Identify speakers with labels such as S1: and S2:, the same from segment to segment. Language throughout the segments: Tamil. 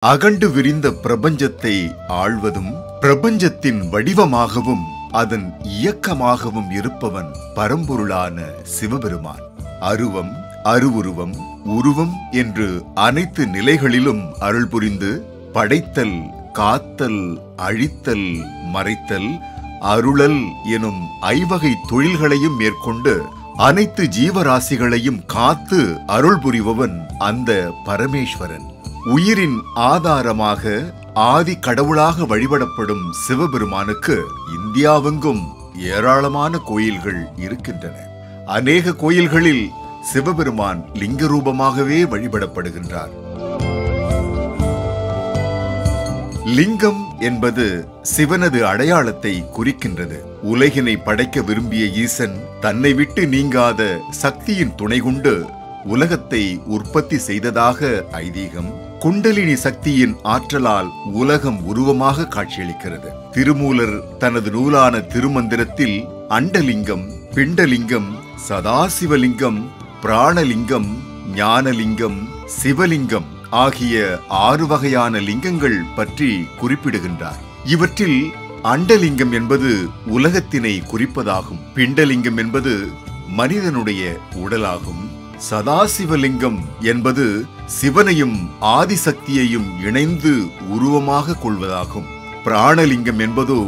S1: அகண்டு விரிந்த பிரபஞ்சத்தை ஆள்வதும் பிரபஞ்சத்தின் வடிவமாகவும் அதன் இயக்கமாகவும் இருப்பவன் பரம்பொருளான சிவபெருமான். அருவம், அருவுருவம், உருவம் என்று அனைத்து நிலைகளிலும் அருள் புரிந்து படைத்தல், காத்தல், அழித்தல், மறைத்தல், அருளல் எனும் ஐவகை தொழில்களையும் மேற்கொண்டு அனைத்து ஜீவராசிகளையும் காத்து அருள் புரிபவன் அந்த பரமேஸ்வரன். உயிரின் ஆதாரமாக ஆதி கடவுளாக வழிபடப்படும் சிவபெருமானுக்கு இந்தியாவெங்கும் ஏராளமான கோயில்கள் இருக்கின்றன. அநேக கோயில்களில் சிவபெருமான் லிங்க ரூபமாகவே வழிபடப்படுகின்றார். லிங்கம் என்பது சிவனது அடையாளத்தை குறிக்கின்றது. உலகினை படைக்க விரும்பிய ஈசன் தன்னை விட்டு நீங்காத சக்தியின் துணை கொண்டு உலகத்தை உற்பத்தி செய்ததாக ஐதீகம். குண்டலினி சக்தியின் ஆற்றலால் உலகம் உருவமாக காட்சியளிக்கிறது. திருமூலர் தனது நூலான திருமந்திரத்தில் அண்டலிங்கம், பிண்டலிங்கம், சதாசிவலிங்கம், பிராணலிங்கம், ஞானலிங்கம், சிவலிங்கம் ஆகிய 6 வகையான லிங்கங்கள் பற்றி குறிப்பிடுகின்றார். இவற்றில் அண்டலிங்கம் என்பது உலகத்தினை குறிப்பதாகும். பிண்டலிங்கம் என்பது மனிதனுடைய உடலாகும். சதாசிவலிங்கம் என்பது சிவனையும் ஆதிசக்தியையும் இணைந்து உருவமாக கொள்வதாகும். பிராணலிங்கம் என்பதோ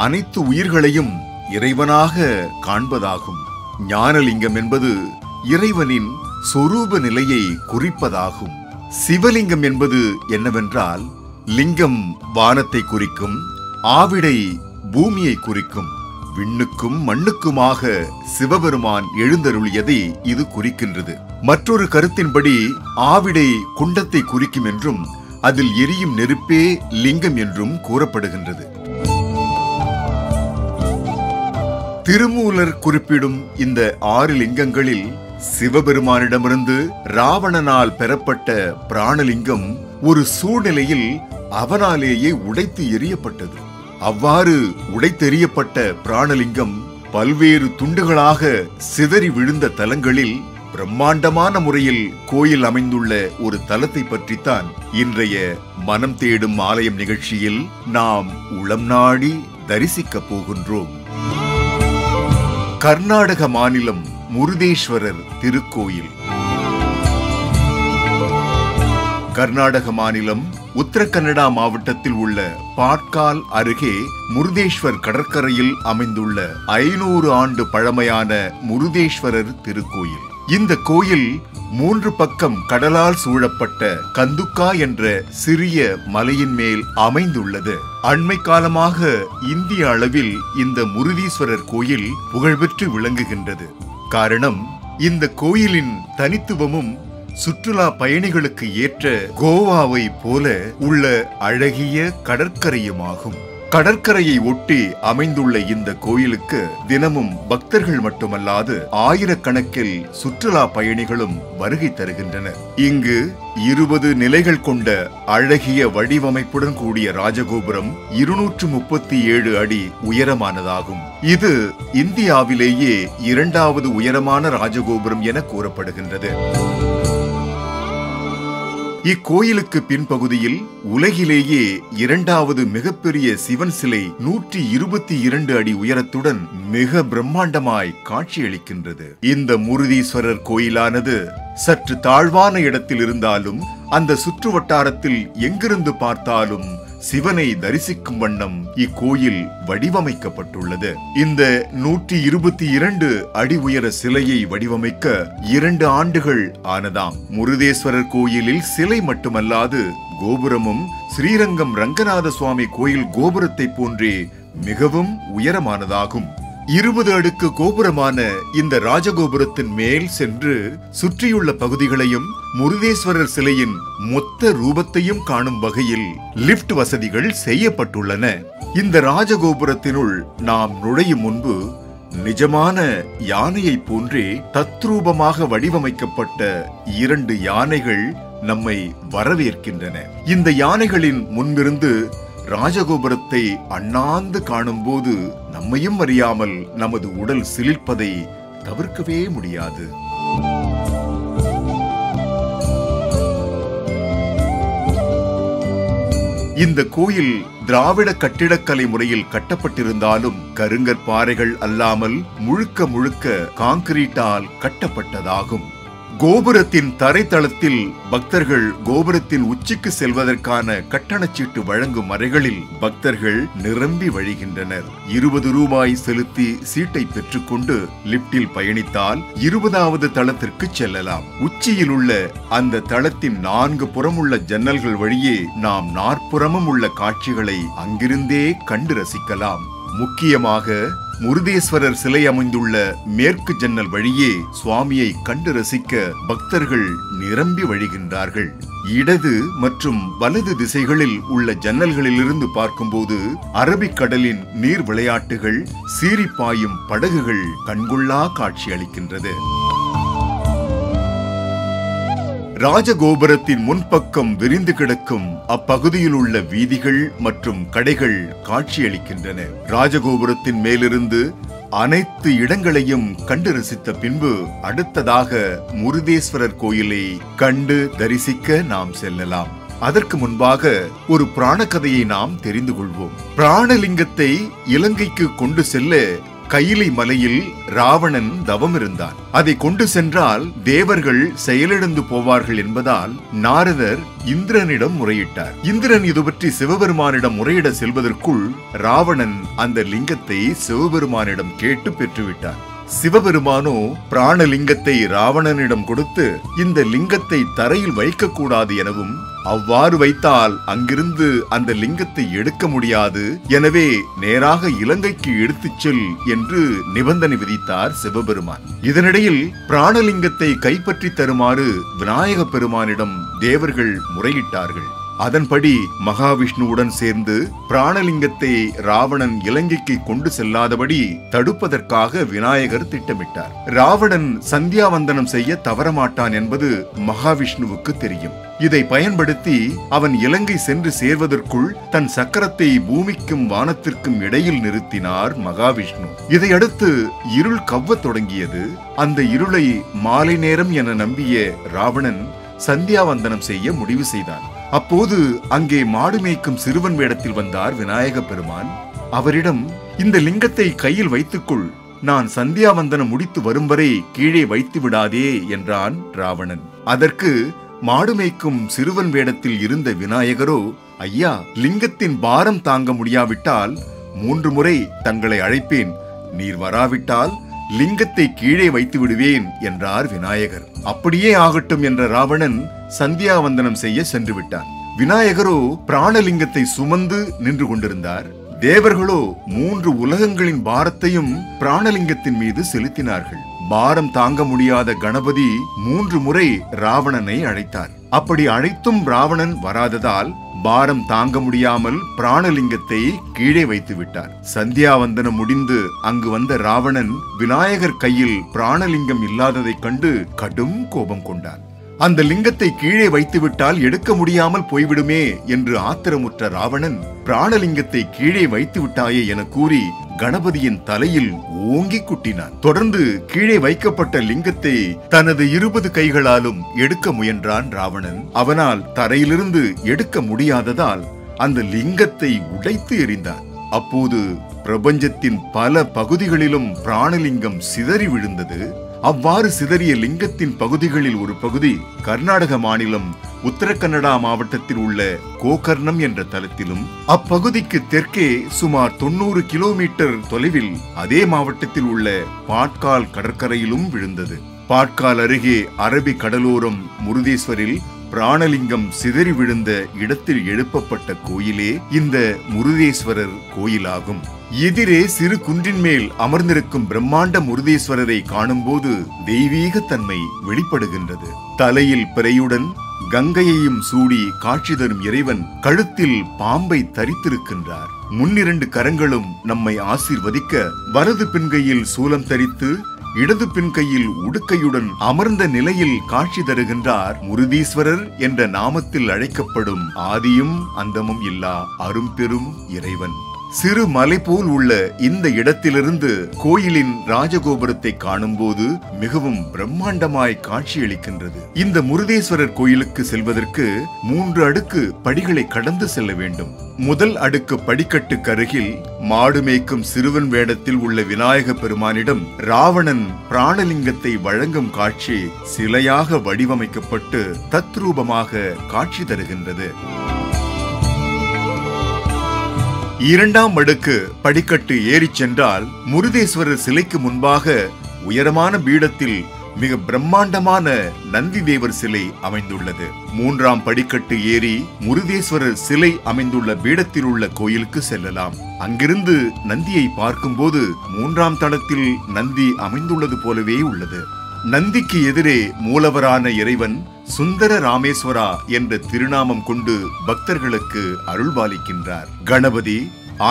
S1: அனைத்து உயிர்களையும் இறைவனாக காண்பதாகும். ஞானலிங்கம் என்பது இறைவனின் சொரூப நிலையை குறிப்பதாகும். சிவலிங்கம் என்பது என்னவென்றால், லிங்கம் வானத்தை குறிக்கும், ஆவிடை பூமியை குறிக்கும். விண்ணுக்கும் மண்ணுக்குமாக சிவபெருமான் எழுந்தருளியதை இது குறிக்கின்றது. மற்றொரு கருத்தின்படி ஆவிடை குண்டத்தை குறிக்கும் என்றும் அதில் எரியும் நெருப்பே லிங்கம் என்றும் கூறப்படுகின்றது. திருமூலர் குறிப்பிடும் இந்த 6 லிங்கங்களில் சிவபெருமானிடமிருந்து ராவணனால் பெறப்பட்ட பிராணலிங்கம் ஒரு சூழ்நிலையில் அவனாலேயே உடைத்து எரியப்பட்டது. அவ்வாறு உடைத்தெறியப்பட்ட பிராணலிங்கம் பல்வேறு துண்டுகளாக சிதறி விழுந்த தலங்களில் பிரம்மாண்டமான முறையில் கோயில் அமைந்துள்ள ஒரு தலத்தை பற்றித்தான் இன்றைய மனம் தேடும் ஆலயம் நிகழ்ச்சியில் நாம் உளம் நாடி தரிசிக்கப் போகின்றோம். கர்நாடக மாநிலம் முருதேஸ்வரர் திருக்கோயில். கர்நாடக மாநிலம் உத்தரகன்னடா மாவட்டத்தில் உள்ள பாட்கால் அருகே முருதேஸ்வர் கடற்கரையில் அமைந்துள்ள 500 ஆண்டு பழமையான முருதேஸ்வரர் திருக்கோயில். இந்த கோயில் 3 பக்கம் கடலால் சூழப்பட்ட கந்துக்கா என்ற சிறிய மலையின் மேல் அமைந்துள்ளது. அண்மை காலமாக இந்திய அளவில் இந்த முருதீஸ்வரர் கோயில் புகழ்பெற்று விளங்குகின்றது. காரணம், இந்த கோயிலின் தனித்துவமும் சுற்றுலா பயணிகளுக்கு ஏற்ற கோவாவை போல உள்ள அழகிய கடற்கரையுமாகும். கடற்கரையை ஒட்டி அமைந்துள்ள இந்த கோயிலுக்கு தினமும் பக்தர்கள் மட்டுமல்லாது ஆயிரக்கணக்கில் சுற்றுலா பயணிகளும் வருகை தருகின்றனர். இங்கு 20 நிலைகள் கொண்ட அழகிய வடிவமைப்புடன் கூடிய ராஜகோபுரம் 237 அடி உயரமானதாகும். இது இந்தியாவிலேயே 2வது உயரமான ராஜகோபுரம் என கூறப்படுகின்றது. இக்கோயிலுக்கு பின்பகுதியில் உலகிலேயே 2வது மிகப்பெரிய சிவன் சிலை 122 அடி உயரத்துடன் மிக பிரம்மாண்டமாய் காட்சியளிக்கின்றது. இந்த முருதீஸ்வரர் கோயிலானது சற்று தாழ்வான இடத்தில் இருந்தாலும் அந்த சுற்று வட்டாரத்தில் எங்கிருந்து பார்த்தாலும் சிவனை தரிசிக்கும் வண்ணம் இக்கோயில் வடிவமைக்கப்பட்டுள்ளது. இந்த 122 அடி உயர சிலையை வடிவமைக்க 2 ஆண்டுகள் ஆனதாம். முருதேஸ்வரர் கோயிலில் சிலை மட்டுமல்லாது கோபுரமும் ஸ்ரீரங்கம் ரங்கநாத சுவாமி கோயில் கோபுரத்தை போன்றே மிகவும் உயரமானதாகும். 20 அடுக்கு கோபுரமான இந்த ராஜகோபுரத்தின் மேல் சென்று சுற்றியுள்ள பகுதிகளையும் முருதேஸ்வரர் சிலையின் மொத்த ரூபத்தையும் காணும் வகையில் லிப்ட் வசதிகள் செய்யப்பட்டுள்ளன. இந்த ராஜகோபுரத்தினுள் நாம் நுழையும் முன்பு நிஜமான யானையை போன்றே தத்ரூபமாக வடிவமைக்கப்பட்ட 2 யானைகள் நம்மை வரவேற்கின்றன. இந்த யானைகளின் முன்பிருந்து ராஜகோபுரத்தை அண்ணாந்து காணும்போது நம்மையும் அறியாமல் நமது உடல் சிலிர்ப்பதை தவிர்க்கவே முடியாது. இந்த கோயில் திராவிட கட்டிடக்கலை முறையில் கட்டப்பட்டிருந்தாலும் கருங்கற்பாறைகள் அல்லாமல் முழுக்க முழுக்க கான்கிரீட்டால் கட்டப்பட்டதாகும். கோபுரத்தின் தரைத்தளத்தில் பக்தர்கள் கோபுரத்தின் உச்சிக்கு செல்வதற்கான கட்டணச்சீட்டு வழங்கும் அறைகளில் பக்தர்கள் நிரம்பி வழிகின்றனர். 20 ரூபாய் செலுத்தி சீட்டை பெற்றுக்கொண்டு லிப்டில் பயணித்தால் 20வது தளத்திற்கு செல்லலாம். உச்சியில் உள்ள அந்த தளத்தின் 4 புறமுள்ள ஜன்னல்கள் வழியே நாம் 4 புறமும் உள்ள காட்சிகளை அங்கிருந்தே கண்டு ரசிக்கலாம். முக்கியமாக முருதேஸ்வரர் சிலை அமைந்துள்ள மேற்கு ஜன்னல் வழியே சுவாமியை கண்டு ரசிக்க பக்தர்கள் நிரம்பி வழிகின்றார்கள். இடது மற்றும் வலது திசைகளில் உள்ள ஜன்னல்களிலிருந்து பார்க்கும்போது அரபிக்கடலின் நீர் விளையாட்டுகள், சீறிப்பாயும் படகுகள் கண்கொள்ளா காட்சி அளிக்கின்றது. ராஜகோபுரத்தின் முன்பக்கம் விரிந்து கிடக்கும் அப்பகுதியில் உள்ள வீதிகள் மற்றும் கடைகள் காட்சியளிக்கின்றன. ராஜகோபுரத்தின் மேலிருந்து அனைத்து இடங்களையும் கண்டு ரசித்த பின்பு அடுத்ததாக முருதேஸ்வரர் கோயிலை கண்டு தரிசிக்க நாம் செல்லலாம். அதற்கு முன்பாக ஒரு புராண கதையை நாம் தெரிந்து கொள்வோம். பிராணலிங்கத்தை இலங்கைக்கு கொண்டு செல்ல கையிலை மலையில் ராவணன் தவம் இருந்தான். அதை கொண்டு சென்றால் தேவர்கள் செயலிழந்து போவார்கள் என்பதால் நாரதர் இந்திரனிடம் முறையிட்டார். இந்திரன் இது பற்றி சிவபெருமானிடம் முறையிட செல்வதற்குள் ராவணன் அந்த லிங்கத்தை சிவபெருமானிடம் கேட்டு பெற்றுவிட்டார். சிவபெருமானோ பிராணலிங்கத்தை ராவணனிடம் கொடுத்து இந்த லிங்கத்தை தரையில் வைக்கக்கூடாது எனவும், அவ்வாறு வைத்தால் அங்கிருந்து அந்த லிங்கத்தை எடுக்க முடியாது, எனவே நேராக இலங்கைக்கு எடுத்துச் செல் என்று நிபந்தனை விதித்தார் சிவபெருமான். இதனிடையில் பிராணலிங்கத்தை கைப்பற்றி தருமாறு விநாயக பெருமானிடம் தேவர்கள் முறையிட்டார்கள். அதன்படி மகாவிஷ்ணுவுடன் சேர்ந்து பிராணலிங்கத்தை ராவணன் இலங்கைக்கு கொண்டு செல்லாதபடி தடுப்பதற்காக விநாயகர் திட்டமிட்டார். ராவணன் சந்தியாவந்தனம் செய்ய தவறமாட்டான் என்பது மகாவிஷ்ணுவுக்கு தெரியும். இதை பயன்படுத்தி அவன் இலங்கை சென்று சேர்வதற்குள் தன் சக்கரத்தை பூமிக்கும் வானத்திற்கும் இடையில் நிறுத்தினார் மகாவிஷ்ணு. இதையடுத்து இருள் கவ்வத் தொடங்கியது. அந்த இருளை மாலை நேரம் என நம்பிய ராவணன் சந்தியாவந்தனம் செய்ய முடிவு செய்தான். அப்போது அங்கே மாடு மேய்க்கும் சிறுவன் வேடத்தில் வந்தார் விநாயக பெருமான். அவரிடம், இந்த லிங்கத்தை கையில் வைத்துக்கொள், நான் சந்தியாவந்தனம் முடித்து வரும் வரை கீழே வைத்து விடாதே என்றான் ராவணன். அதற்கு மாடு மேய்க்கும் சிறுவன் வேடத்தில் இருந்த விநாயகரோ, ஐயா, லிங்கத்தின் பாரம் தாங்க முடியாவிட்டால் 3 முறை தங்களை அழைப்பேன், நீர் வராவிட்டால் லிங்கத்தை கீழே வைத்து விடுவேன் என்றார் விநாயகர். அப்படியே ஆகட்டும் என்ற ராவணன் சந்தியாவந்தனம் செய்ய சென்று விட்டான். விநாயகரோ பிராணலிங்கத்தை சுமந்து நின்று கொண்டிருந்தார். தேவர்களோ 3 உலகங்களின் பாரத்தையும் பிராணலிங்கத்தின் மீது செலுத்தினார்கள். பாரம் தாங்க முடியாத கணபதி 3 முறை ராவணனை அழைத்தார். அப்படி அழைத்தும் ராவணன் வராததால் பாரம் தாங்க முடியாமல் பிராணலிங்கத்தை கீழே வைத்து விட்டார். சந்தியாவந்தனம் முடிந்து அங்கு வந்த ராவணன் விநாயகர் கையில் பிராணலிங்கம் இல்லாததைக் கண்டு கடும் கோபம் கொண்டார். அந்த லிங்கத்தை கீழே வைத்துவிட்டால் எடுக்க முடியாமல் போய்விடுமே என்று ஆத்திரமுற்ற ராவணன், பிராணலிங்கத்தை கீழே வைத்து விட்டாயே என கூறி கணபதியின் தலையில் ஓங்கி குட்டினான். தொடர்ந்து கீழே வைக்கப்பட்ட லிங்கத்தை தனது 20 கைகளாலும் எடுக்க முயன்றான் ராவணன். அவனால் தரையிலிருந்து எடுக்க முடியாததால் அந்த லிங்கத்தை உடைத்து எறிந்தான். அப்போது பிரபஞ்சத்தின் பல பகுதிகளிலும் பிராணலிங்கம் சிதறி விழுந்தது. அவ்வாறு சிதறிய லிங்கத்தின் பகுதிகளில் ஒரு பகுதி கர்நாடக மாநிலம் உத்தரகன்னடா மாவட்டத்தில் உள்ள கோகர்ணம் என்ற தலத்திலும், அப்பகுதிக்கு தெற்கே சுமார் 90 கிலோமீட்டர் தொலைவில் அதே மாவட்டத்தில் உள்ள பாட்கால் கடற்கரையிலும் விழுந்தது. பாட்கால் அருகே அரபி கடலோரம் முருதேஸ்வரில் பிராணலிங்கம் சிதறி விழுந்த இடத்தில் எழுப்பப்பட்ட கோயிலே இந்த முருதேஸ்வரர் கோயிலாகும். எதிரே சிறு குன்றின் மேல் அமர்ந்திருக்கும் பிரம்மாண்ட முருதேஸ்வரரை காணும்போது தெய்வீக தன்மை வெளிப்படுகின்றது. தலையில் பிறையுடன் கங்கையையும் சூடி காட்சி தரும் இறைவன் கழுத்தில் பாம்பை தரித்திருக்கின்றார். முன்னிரண்டு கரங்களும் நம்மை ஆசீர்வதிக்க வலது பின்கையில் சூலம் தரித்து இடது பின்கையில் உடுக்கையுடன் அமர்ந்த நிலையில் காட்சி தருகின்றார் முருதீஸ்வரர் என்ற நாமத்தில் அழைக்கப்படும் ஆதியும் அந்தமும் இல்லா அரும்பெரும் இறைவன். சிறு மலை போல் உள்ள இந்த இடத்திலிருந்து கோயிலின் ராஜகோபுரத்தை காணும்போது மிகவும் பிரம்மாண்டமாய் காட்சியளிக்கின்றது. இந்த முருதேஸ்வரர் கோயிலுக்கு செல்வதற்கு 3 அடுக்கு படிகளை கடந்து செல்ல வேண்டும். முதல் அடுக்கு படிக்கட்டுக்கு அருகில் மாடு மேய்க்கும் சிறுவன் வேடத்தில் உள்ள விநாயக பெருமானிடம் ராவணன் பிராணலிங்கத்தை வழங்கும் காட்சி சிலையாக வடிவமைக்கப்பட்டு தத்ரூபமாக காட்சி தருகின்றது. 2ஆம் அடுக்கு படிக்கட்டு ஏறிச் சென்றால் முருதேஸ்வரர் சிலைக்கு முன்பாக உயரமான பீடத்தில் மிக பிரம்மாண்டமான நந்தி தேவர் சிலை அமைந்துள்ளது. 3ஆம் படிக்கட்டு ஏறி முருதேஸ்வரர் சிலை அமைந்துள்ள பீடத்தில் உள்ள கோயிலுக்கு செல்லலாம். அங்கிருந்து நந்தியை பார்க்கும்போது 3ஆம் தளத்தில் நந்தி அமைந்துள்ளது போலவே உள்ளது. நந்திக்கு எதிரே மூலவரான இறைவன் சுந்தர ராமேஸ்வரா என்ற திருநாமம் கொண்டு பக்தர்களுக்கு அருள்பாலிக்கின்றார். கணபதி,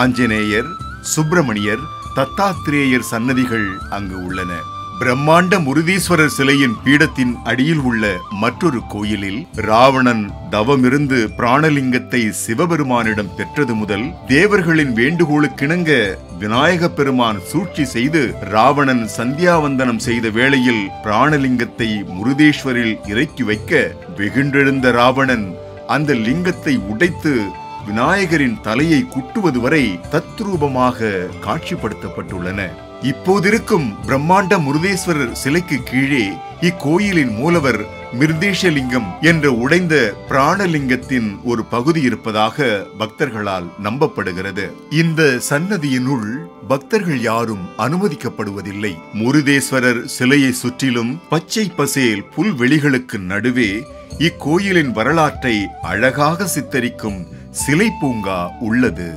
S1: ஆஞ்சநேயர், சுப்பிரமணியர், தத்தாத்திரேயர் சன்னதிகள் அங்கு உள்ளன. பிரம்மாண்ட முருதீஸ்வரர் சிலையின் பீடத்தின் அடியில் உள்ள மற்றொரு கோயிலில் ராவணன் தவமிருந்து பிராணலிங்கத்தை சிவபெருமானிடம் பெற்றது முதல் தேவர்களின் வேண்டுகோளுக்கிணங்க விநாயக பெருமான் சூழ்ச்சி செய்து ராவணன் சந்தியாவந்தனம் செய்த வேளையில் பிராணலிங்கத்தை முருதேஸ்வரில் இறக்கி வைக்க வெகுண்டெழுந்த ராவணன் அந்த லிங்கத்தை உடைத்து விநாயகரின் தலையை குட்டுவது வரை தத்ரூபமாக காட்சிப்படுத்தப்பட்டுள்ளன. இப்போதிருக்கும் பிரம்மாண்ட முருதேஸ்வரர் சிலைக்கு கீழே இக்கோயிலின் மூலவர் மிர்தேஷலிங்கம் என்ற உடைந்த பிராணலிங்கத்தின் ஒரு பகுதி இருப்பதாக பக்தர்களால் நம்பப்படுகிறது. இந்த சன்னதியினுள் பக்தர்கள் யாரும் அனுமதிக்கப்படுவதில்லை. முருதேஸ்வரர் சிலையை சுற்றிலும் பச்சை பசேல் புல்வெளிகளுக்கு நடுவே இக்கோயிலின் வரலாற்றை அழகாக சித்தரிக்கும் சிலை பூங்கா உள்ளது.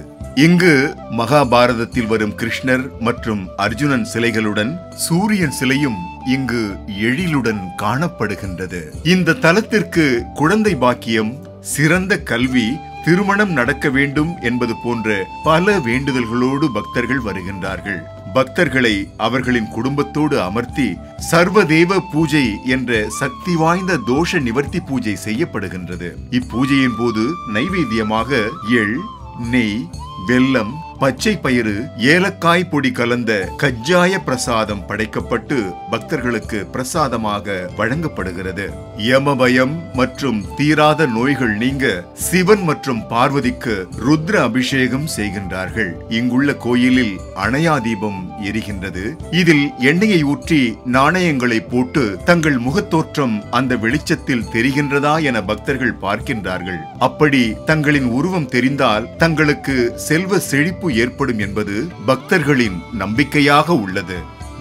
S1: இங்கு மகாபாரதத்தில் வரும் கிருஷ்ணர் மற்றும் அர்ஜுனன் சிலைகளுடன் சூரியன் சிலையும் இங்கு எழிலுடன் காணப்படுகின்றது. இந்த தலத்திற்கு குழந்தை பாக்கியம், சிறந்த கல்வி, திருமணம் நடக்க வேண்டும் என்பது போன்ற பல வேண்டுதல்களோடு பக்தர்கள் வருகின்றார்கள். பக்தர்களை அவர்களின் குடும்பத்தோடு அமர்த்தி சர்வதேவ பூஜை என்ற சக்தி வாய்ந்த தோஷ நிவர்த்தி பூஜை செய்யப்படுகின்றது. இப்பூஜையின் போது நைவேத்தியமாக எள், நெய், வெல்லம், பச்சை பயிறு, ஏலக்காய் பொடி கலந்த கஜ்ஜாய பிரசாதம் படைக்கப்பட்டு பக்தர்களுக்கு பிரசாதமாக வழங்கப்படுகிறது. யமபயம் மற்றும் தீராத நோய்கள் நீங்க சிவன் மற்றும் பார்வதிக்கு ருத்ர அபிஷேகம் செய்கின்றார்கள். இங்குள்ள கோயிலில் அணையா தீபம் எரிகின்றது. இதில் எண்ணெயை ஊற்றி நாணயங்களை போட்டு தங்கள் முகத்தோற்றம் அந்த வெளிச்சத்தில் தெரிகின்றதா என பக்தர்கள் பார்க்கின்றார்கள். அப்படி தங்களின் உருவம் தெரிந்தால் தங்களுக்கு செல்வ செழிப்பு ஏற்படும் என்பது பக்தர்களின் நம்பிக்கையாக உள்ளது.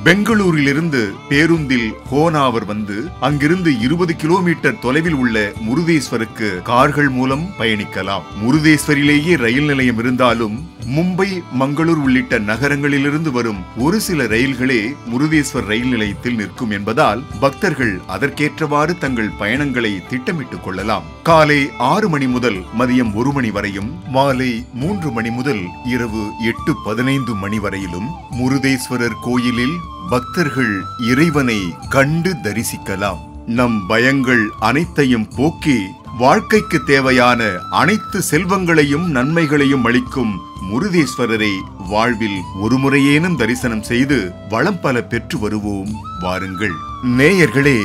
S1: பெங்களூரிலிருந்து பேருந்தில் ஹோனாவர் வந்து அங்கிருந்து 20 கிலோமீட்டர் தொலைவில் உள்ள முருதேஸ்வருக்கு கார்கள் மூலம் பயணிக்கலாம். முருதேஸ்வரிலேயே ரயில் நிலையம் இருந்தாலும் மும்பை, மங்களூர் உள்ளிட்ட நகரங்களிலிருந்து வரும் ஒரு சில ரயில்களே முருதேஸ்வர் ரயில் நிலையத்தில் நிற்கும் என்பதால் பக்தர்கள் அதற்கேற்றவாறு தங்கள் பயணங்களை திட்டமிட்டுக் கொள்ளலாம். காலை 6 மணி முதல் மதியம் 1 மணி வரையும், மாலை 3 மணி முதல் இரவு 8:15 மணி வரையிலும் முருதேஸ்வரர் கோயிலில் பக்தர்கள் இறைவனை கண்டு தரிசிக்கலாம். நம் பயங்கள் அனைத்தையும் போக்கி வாழ்க்கைக்கு தேவையான அனைத்து செல்வங்களையும் நன்மைகளையும் அளிக்கும் முருதேஸ்வரரை வாழ்வில் ஒருமுறையேனும் தரிசனம் செய்து வளம் பல பெற்று வருவோம். வாருங்கள் நேயர்களே.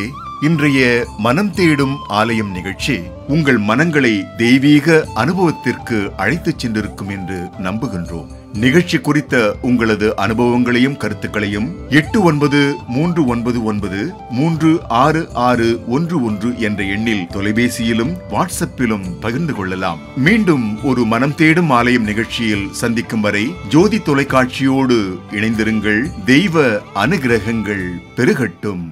S1: இன்றைய மனம் தேடும் ஆலயம் நிகழ்ச்சி உங்கள் மனங்களை தெய்வீக அனுபவத்திற்கு அழைத்துச் சென்றிருக்கும் என்று நம்புகின்றோம். நிகழ்ச்சி குறித்த உங்களது அனுபவங்களையும் கருத்துக்களையும் 8939936611 என்ற எண்ணில் தொலைபேசியிலும் வாட்ஸ்அப்பிலும் பகிர்ந்து கொள்ளலாம். மீண்டும் ஒரு மனம் தேடும் ஆலயம் நிகழ்ச்சியில் சந்திக்கும் வரை ஜோதி தொலைக்காட்சியோடு இணைந்திருங்கள். தெய்வ அனுகிரகங்கள் பெருகட்டும்.